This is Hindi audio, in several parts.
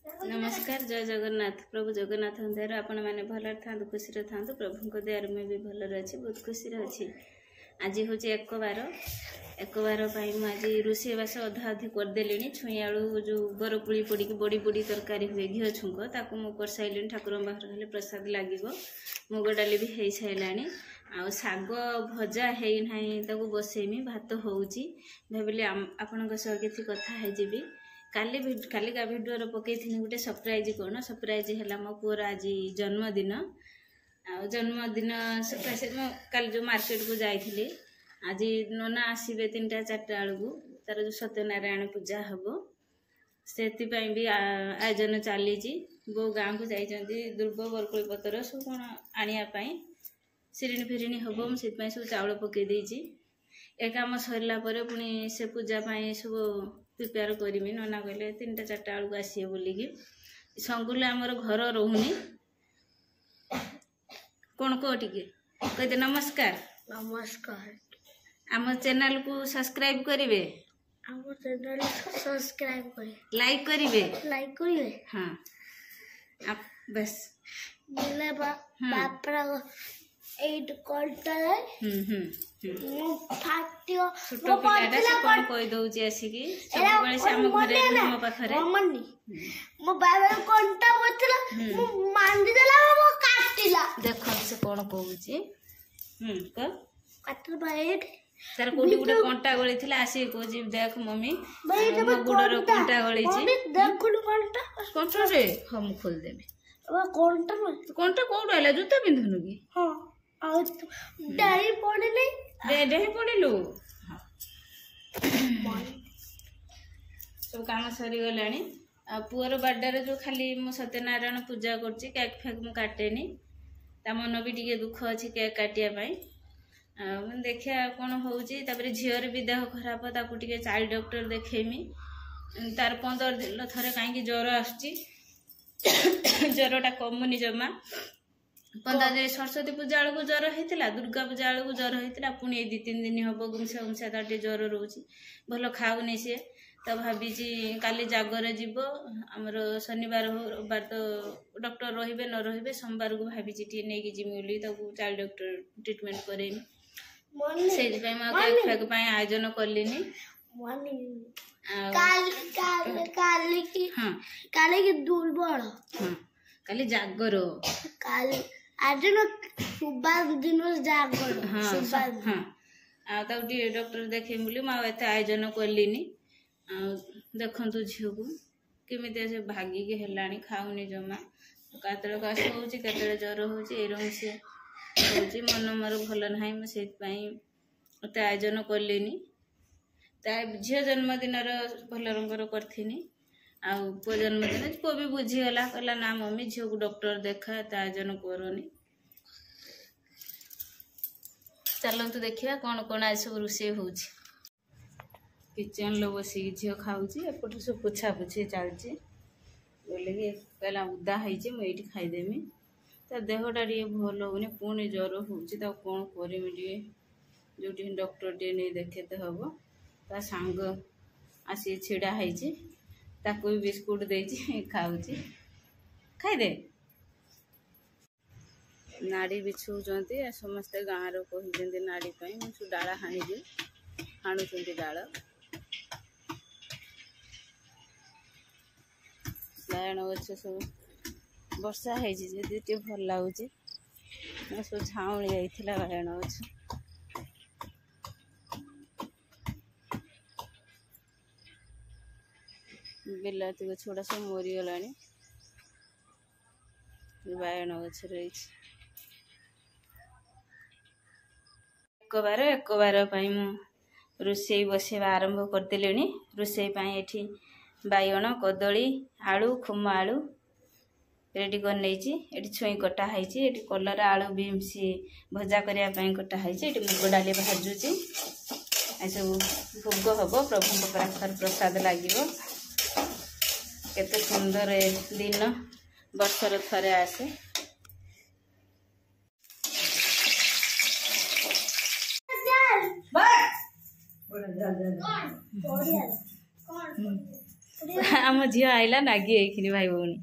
नमस्कार जय जगन्नाथ प्रभु जगन्नाथ दयार आपण मैंने भल था खुशी था प्रभु दयार मुझे भी भल अच्छी बहुत खुशी अच्छी। आज हूँ एक बार आज रोषेबास अधा अधी करदेली छुई आलू जो बरपुड़ी पड़ी बड़ी बड़ी तरकारी हुए घी छुंक ताकू मुझे कर सारे ठाकुर पाखे प्रसाद लगे मुग डाली भी हो सारा आ शाग भजा है बसैमी भात होची भाविली आपण किसी कथा है काली का भिडियो पकई गोटे सरप्राइज कौन सरप्राइज है मो पुअर आज जन्मदिन जन्मदिन सकाशे कल जो मार्केट को जाइली आज नना आसबे 3टा 4टा बेलू तार जो सत्यनारायण पूजा हम से भी आयोजन चली बो गाँव को जाइए दुर्ब बरकोली पतर सब कौन आने सिरिणी फिरिणी हम मुझे सब चाउल पकई देती ए कम सरला पुणी से पूजापाई सब प्रिपेयर करमी नना कहले 3टा 4टा बेलू आसे बोलिकी संगुल आमर घर रोनी कौन कह टे कहते नमस्कार नमस्कार आम चैनल को सब्सक्राइब करेंगे आम चैनल को सब्सक्राइब करें लाइक करेंगे हाँ आप बस बोले बापरा एट कोल्टा मो फाटियो छोटो पिलाटा से कोन कोइ दउची आसीकी सब बेले से हम घरे हम पाखरे मम्मी मो बाबा कोंटा बोतला मो मांडी देला मो काटिला देखो से कोन कहूची क काटल बाइट सर कोटी गुटे कोंटा गळी थिला आसी कोजी देख मम्मी मो गुडर कोंटा गळी छी देख कोंटा कोंटा रे हम खोल देबे अब कोंटा कोड आला जूता पिंधनु की हां आ डाई पड़े नहीं डेही पड़िलु सब काम सरी गलानी पुअर बर्थडे जो खाली मो सत्यनारायण पूजा करछि केक फेक मु काटेनी ता मन भी टिके दुख अछि केक काटिया पाई देखिया कौन होउछि तापर झियर भी देह खराब ताकू टिके चाइल्ड डॉक्टर देखेमी तार 15 दिन थरे काई ज्वर आछि ज्वरटा कमुनी जमा 15 दिन सरस्वती पूजा बेलू ज्वर होता दुर्गा पूजा बेलू ज्वर होता पुणी 2-3 दिन हम गुमसा गुमसा तार ज्वर रोचे भल खाऊनी सी तो भावी काली जागर जीव आमर शनिवार हो रविवार तो डॉक्टर रे न रे सोमवार को भावी टी नहीं जिमी चाइल्ड डॉक्टर ट्रिटमेंट करेमी से केक फेक आयोजन कलिनी काली दुर्बल हाँ काली जागर काली आज न सुबार दिन जागर हाँ हाँ डॉक्टर देखे बोली मुझे आयोजन कलिनी देखु झील को केमी से भागिकी है खाऊनी जमा केतरे कष होते ज्वर हो से मन मोर भल ना मुझे मत आयोजन कलिनी झील जन्मदिन भल रंगर करी आ पु जन्मदिन पु भी बुझीगला कहला ना मम्मी झील को डॉक्टर देखा आयोजन करनी चलतु देखिए कौन कौन आज सब रोषे हो किचन लो बस झील खाऊँ एपट सब पोछा पोछी चलती बोले कि कहला उदा है मुझे खाईदेमी ता देहटा टे भल होनी पुणी ज्वर हो कौन करमी जो डॉक्टर टे नहीं देखेते हम ता सांग आसी छिड़ा है ताकू भी बिस्कुट देती खाऊँ खाईदे नाड़ी बिछौंती समस्ते गाँव कहते नाड़ी मुझे डाला हाणिदी हाणुंट डाल बायण गछ सब वर्षा है भल लगुच सब झाऊली जाइला बायण गछ बिलाती गछ गुड़ा सब मरीगला बायण गछ रही एक बार मु रोषे बसवा आरंभ करदेली रोषे ये बाइगण कदली आलू खुम आलू रेडी कर नहीं छुई कटा है कलरा आलू बीन्स भजा करने कटाई मुग डाली भाजुची सब भोग हम प्रभु पाखर प्रसाद लगे केते सुंदर दिन वर्षर थरे आसे आम झील आइला नागी होइखिनि भाई भौणी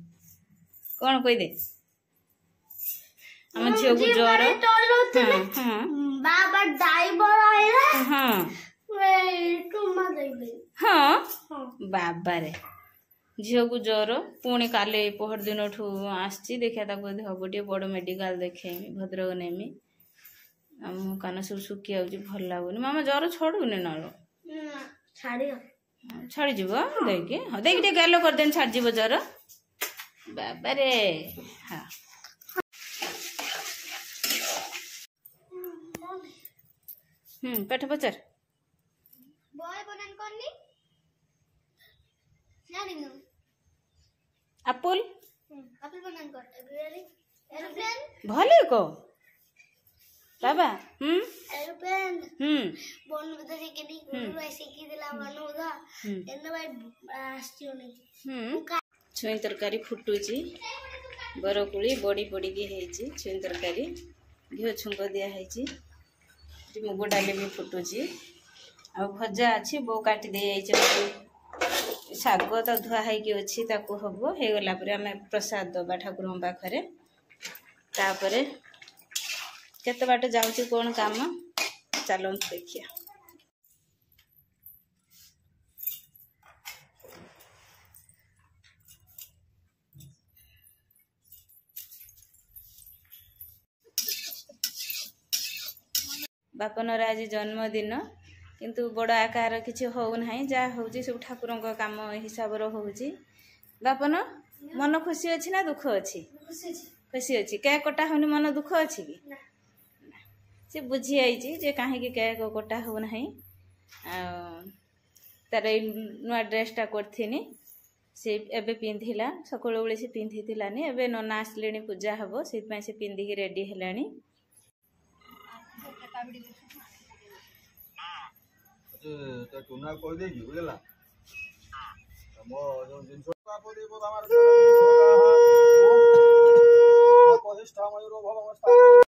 कौन कही दे आम झील को ज्वर हाँ बाबा ड्राइवर आइला हाँ टुमा देबे हाँ बाबा रे झील को ज्वर पुणी काले पहर दिन आसची देखिया हम गोटे बड़ मेडिकल देखेमी भद्रक नेमी मो कान सब सुखी जाऊँगी भल लगुनि मामा ज्वर छड़ुनि ना छाड़ी जीव देखिए हाँ देखिए टे गालो कर देन छाड़ जीव ज्वर बाबा रे हाँ पेट पचार बॉय बनन करनी जानी नो एप्पल एप्पल बनन कर एरोप्लेन भले को बाबा एरोप्लेन बोन बदल के नहीं गुरु ऐसे की दिला बनोगा एन भाई आस्तियो नहीं छुई तरकारी फुटुची बरकुड़ी बड़ी बड़ी की हेची छुई तरकारी घिओ छुंक दिया हेची मुग डाली भी फुटुची आ भजा अच्छी बो काटी दे शाग तो धुआ होगी अच्छी ताकू हम हो गला आम प्रसाद दबा ठाकुर पाखे तापर केते बाट जाऊँ कौन काम चलो देखिए बापनर आज जन्मदिन किंतु बड़ आकार किसी होना जहाँ हूँ सब ठाकुर काम हिसाब से बापन मन खुशी अच्छी ना दुख अच्छी खुशी अच्छी केक कटा होनी मन दुख अच्छी कि सी बुझी आई जे कहीं केक कटा होना तार नुआ ड्रेसटा करी से एबे पिंधिला सकाल बेले से पिंधिलानी एबे नना आसले पूजा हम से पिंधिकी रेडी है टुना कह बुझला